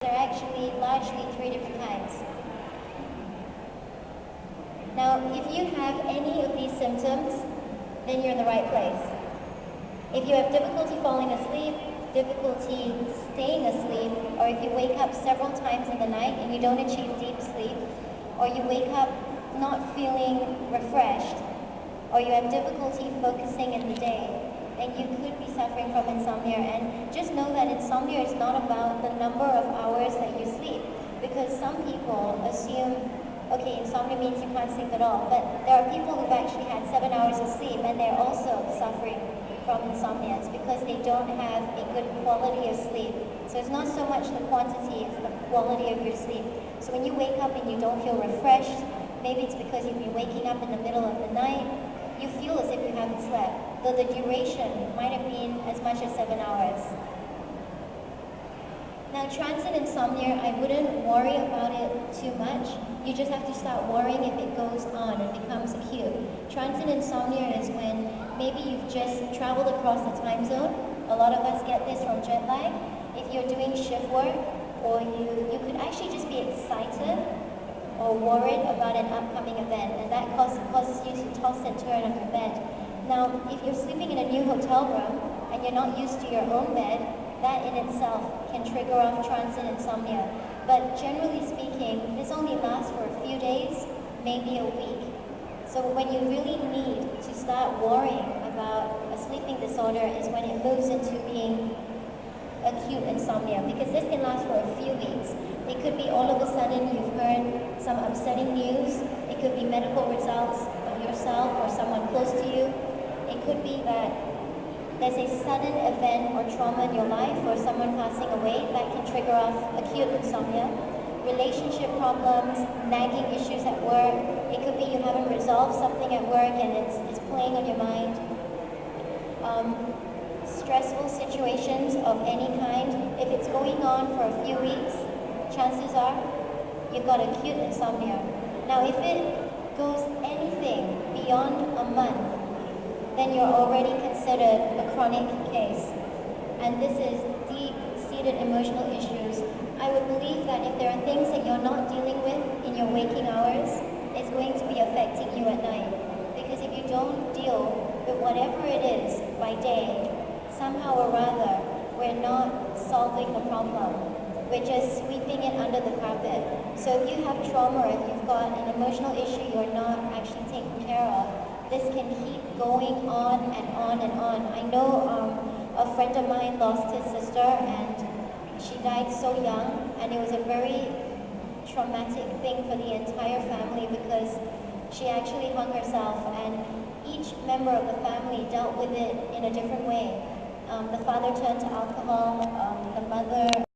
There are actually largely three different kinds. Now, if you have any of these symptoms, then you're in the right place. If you have difficulty falling asleep, difficulty staying asleep, or if you wake up several times in the night and you don't achieve deep sleep, or you wake up not feeling refreshed, or you have difficulty focusing in the day, then you could be suffering from insomnia. And just know that insomnia is not about the number of hours that you sleep, because some people assume, okay, insomnia means you can't sleep at all, but there are people who've actually had 7 hours of sleep and they're also suffering from insomnia. It's because they don't have a good quality of sleep. So it's not so much the quantity, it's the quality of your sleep. So when you wake up and you don't feel refreshed, maybe it's because you've been waking up in the middle of the night, you feel as if you haven't slept, though the duration might have been as much as 7 hours. Now, transient insomnia, I wouldn't worry about it too much. You just have to start worrying if it goes on and becomes acute. Transient insomnia is when maybe you've just traveled across the time zone. A lot of us get this from jet lag. If you're doing shift work, or you could actually just be excited or worried about an upcoming event, and that causes you to toss and turn on your bed. Now, if you're sleeping in a new hotel room and you're not used to your own bed, that in itself can trigger off transient insomnia. But generally speaking, this only lasts for a few days, maybe a week. So when you really need to start worrying about a sleeping disorder is when it moves into being acute insomnia, because this can last for a few weeks. It could be all of a sudden you've heard some upsetting news. It could be medical results of yourself or someone close to you. It could be that there's a sudden event or trauma in your life or someone passing away that can trigger off acute insomnia. Relationship problems, nagging issues at work. It could be you haven't resolved something at work and it's playing on your mind. Stressful situations of any kind, if it's going on for a few weeks, chances are you've got acute insomnia. Now, if it goes anything beyond a month, then you're already considered a chronic case. And this is deep-seated emotional issues. I would believe that if there are things that you're not dealing with in your waking hours, it's going to be affecting you at night. Because if you don't deal with whatever it is by day, somehow or rather, we're not solving the problem. We're just sweeping it under the carpet. So if you have trauma, if you've got an emotional issue you're not actually taking care of, this can keep going on and on and on. I know a friend of mine lost his sister and she died so young, and it was a very traumatic thing for the entire family because she actually hung herself, and each member of the family dealt with it in a different way. The father turned to alcohol, the mother